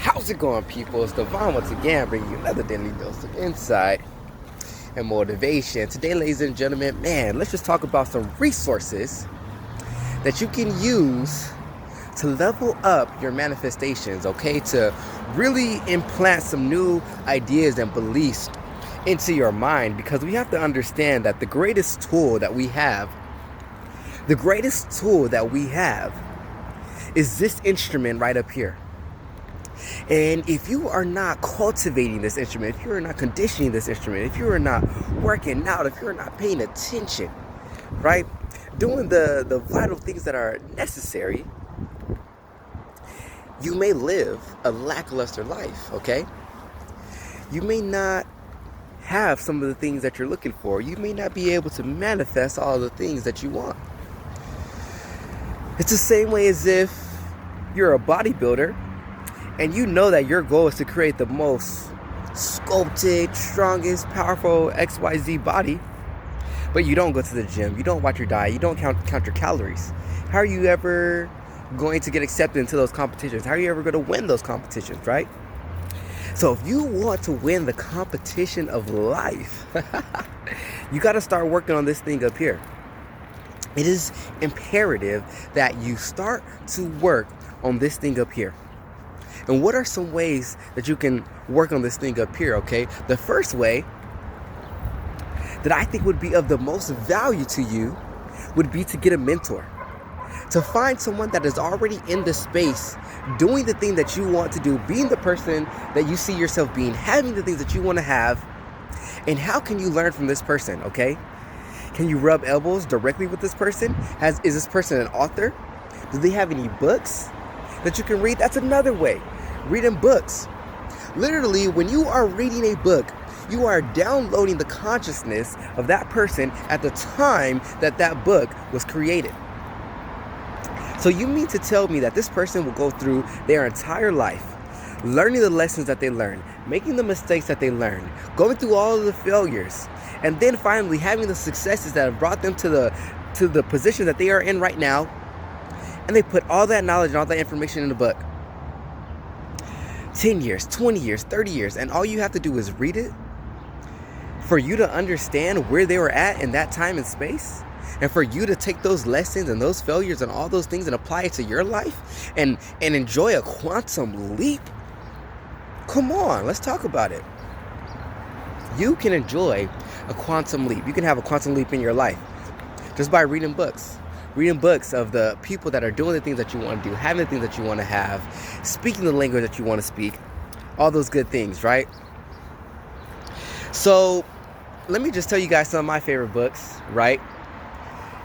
How's it going, people? It's Devon once again, bringing you another daily dose of insight and motivation. Today, ladies and gentlemen, let's just talk about some resources that you can use to level up your manifestations, okay? To really implant some new ideas and beliefs into your mind, because we have to understand that the greatest tool that we have is this instrument right up here. And if you are not cultivating this instrument, if you are not conditioning this instrument, if you are not working out, if you're not paying attention, right, doing the vital things that are necessary, you may live a lackluster life, okay? You may not have some of the things that you're looking for. You may not be able to manifest all the things that you want. It's the same way as if you're a bodybuilder and you know that your goal is to create the most sculpted, strongest, powerful XYZ body, but you don't go to the gym, you don't watch your diet, you don't count your calories. How are you ever going to get accepted into those competitions? How are you ever going to win those competitions, right? So if you want to win the competition of life, you got to start working on this thing up here. It is imperative that you start to work on this thing up here. And what are some ways that you can work on this thing up here, okay? The first way that I think would be of the most value to you would be to get a mentor. To find someone that is already in the space, doing the thing that you want to do, being the person that you see yourself being, having the things that you want to have. And how can you learn from this person, okay? Can you rub elbows directly with this person? Is this person an author? Do they have any books that you can read? That's another way. Reading books. Literally, when you are reading a book, you are downloading the consciousness of that person at the time that that book was created. So you mean to tell me that this person will go through their entire life learning the lessons that they learned, making the mistakes that they learned, going through all of the failures, and then finally having the successes that have brought them to the position that they are in right now, and they put all that knowledge and all that information in a book? 10 years, 20 years, 30 years, and all you have to do is read it for you to understand where they were at in that time and space, and for you to take those lessons and those failures and all those things and apply it to your life and enjoy a quantum leap. Come on, let's talk about it. You can enjoy a quantum leap. You can have a quantum leap in your life just by reading books. Reading books of the people that are doing the things that you want to do, having the things that you want to have, speaking the language that you want to speak, all those good things, right? So let me just tell you guys some of my favorite books, right?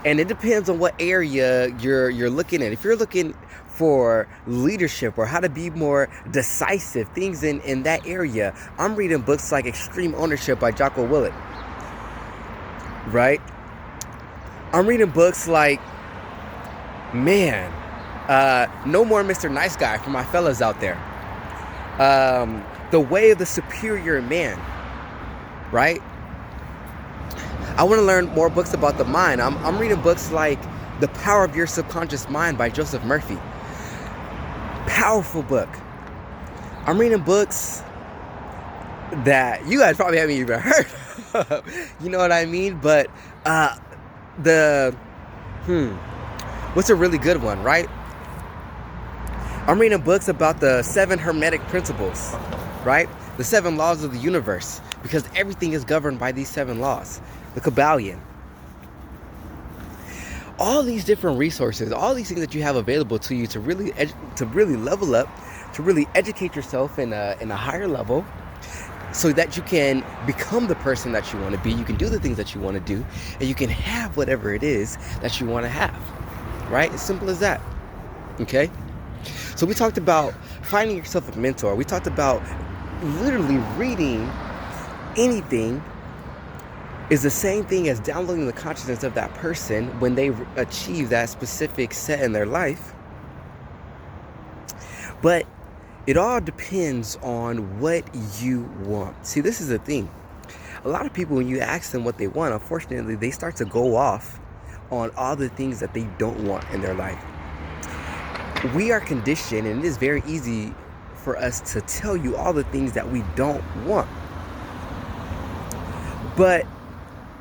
And it depends on what area you're looking at. If you're looking for leadership or how to be more decisive, things in that area, I'm reading books like Extreme Ownership by Jocko Willett, right? I'm reading books like, No More Mr. Nice Guy for my fellas out there. The Way of the Superior Man, right? I want to learn more books about the mind. I'm reading books like The Power of Your Subconscious Mind by Joseph Murphy. Powerful book. I'm reading books that you guys probably haven't even heard of. You know what I mean? But what's a really good one, right? I'm reading books about the 7 Hermetic principles, right? The 7 laws of the universe, because everything is governed by these 7 laws. The Kabbalion. All these different resources, all these things that you have available to you to really level up, to really educate yourself in a higher level, so that you can become the person that you want to be. You can do the things that you want to do, and you can have whatever it is that you want to have, right? As simple as that, okay? So we talked about finding yourself a mentor. We talked about literally reading anything is the same thing as downloading the consciousness of that person when they achieve that specific set in their life. But it all depends on what you want. See, this is the thing. A lot of people, when you ask them what they want, unfortunately, they start to go off on all the things that they don't want in their life. We are conditioned, and it is very easy for us to tell you all the things that we don't want. But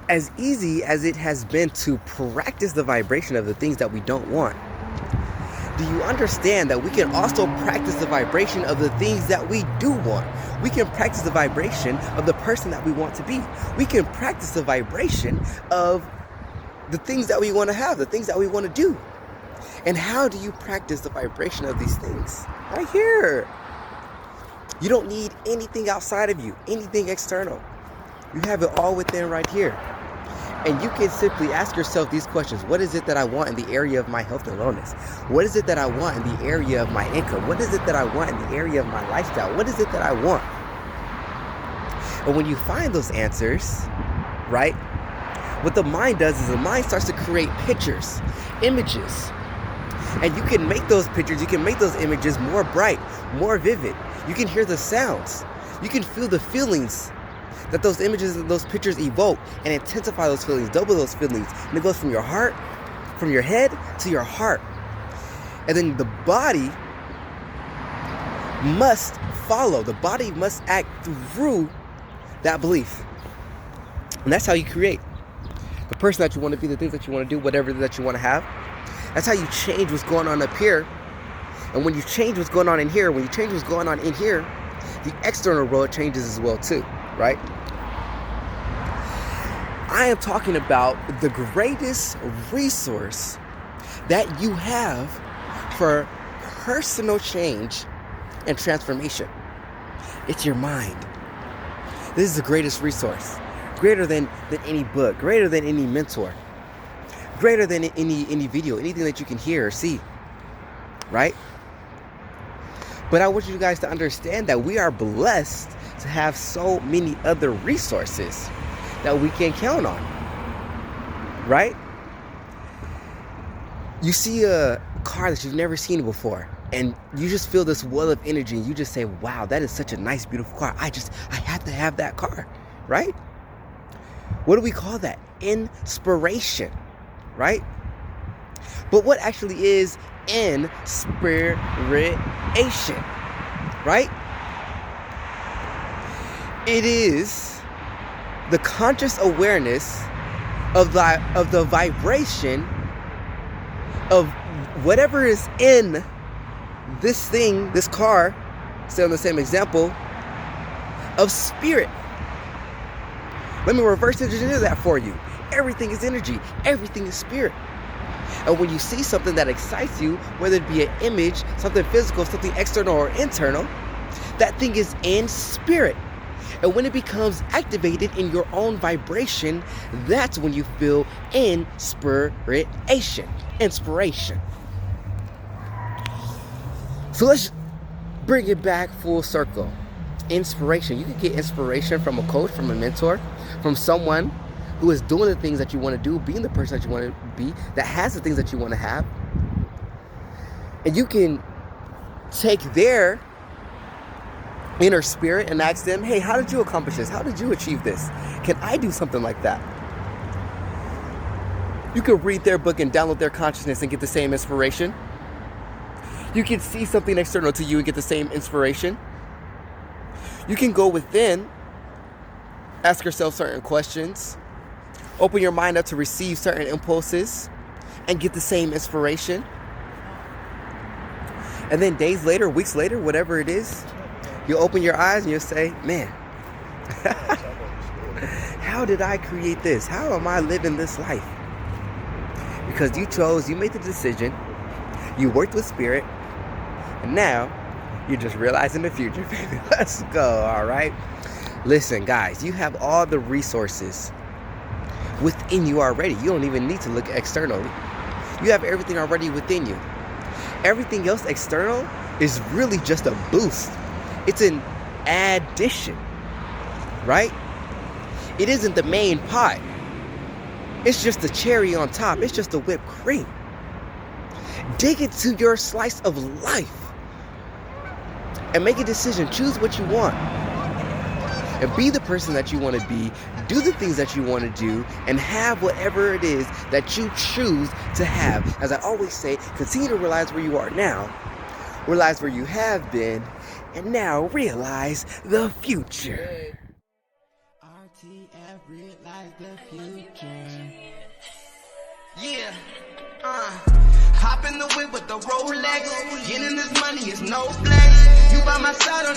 as easy as it has been to practice the vibration of the things that we don't want, do you understand that we can also practice the vibration of the things that we do want? We can practice the vibration of the person that we want to be. We can practice the vibration of the things that we want to have, the things that we want to do. And how do you practice the vibration of these things? Right here. You don't need anything outside of you, anything external. You have it all within right here. And you can simply ask yourself these questions. What is it that I want in the area of my health and wellness? What is it that I want in the area of my income? What is it that I want in the area of my lifestyle? What is it that I want? And when you find those answers, right, what the mind does is the mind starts to create pictures, images. And you can make those pictures, you can make those images more bright, more vivid. You can hear the sounds. You can feel the feelings that those images and those pictures evoke, and intensify those feelings, double those feelings. And it goes from your heart, from your head to your heart. And then the body must follow. The body must act through that belief. And that's how you create the person that you want to be, the things that you want to do, whatever that you want to have. That's how you change what's going on up here. And when you change what's going on in here, when you change what's going on in here, the external world changes as well too, right? I am talking about the greatest resource that you have for personal change and transformation. It's your mind. This is the greatest resource. Greater than any book, greater than any mentor, greater than any video, anything that you can hear or see, right? But I want you guys to understand that we are blessed to have so many other resources that we can count on, right? You see a car that you've never seen before, and you just feel this well of energy, and you just say, wow, that is such a nice, beautiful car. I have to have that car, right? What do we call that? Inspiration, right? But what actually is inspiration, right? It is the conscious awareness of the vibration of whatever is in this thing, this car, stay on the same example, of spirit. Let me reverse engineer that for you. Everything is energy. Everything is spirit. And when you see something that excites you, whether it be an image, something physical, something external or internal, that thing is in spirit. And when it becomes activated in your own vibration, that's when you feel inspiration. So let's bring it back full circle. Inspiration. You can get inspiration from a coach, from a mentor, from someone who is doing the things that you want to do, being the person that you want to be, that has the things that you want to have. And you can take their inner spirit and ask them, hey, how did you accomplish this? How did you achieve this? Can I do something like that? You can read their book and download their consciousness and get the same inspiration. You can see something external to you and get the same inspiration. You can go within, ask yourself certain questions, open your mind up to receive certain impulses, and get the same inspiration. And then days later, weeks later, whatever it is, you open your eyes and you'll say, man, how did I create this? How am I living this life? Because you made the decision, you worked with spirit, and now you're just realizing the future, baby. Let's go, all right? Listen, guys, you have all the resources within you already. You don't even need to look externally. You have everything already within you. Everything else external is really just a boost. It's an addition, right? It isn't the main pot. It's just the cherry on top. It's just the whipped cream. Dig into your slice of life and make a decision. Choose what you want and be the person that you want to be. Do the things that you want to do and have whatever it is that you choose to have. As I always say, continue to realize where you are now, realize where you have been, and now realize the future. RTF, realize the future. Yeah, hop in the whip with the Rolex. Getting this money is no flex. You by my side on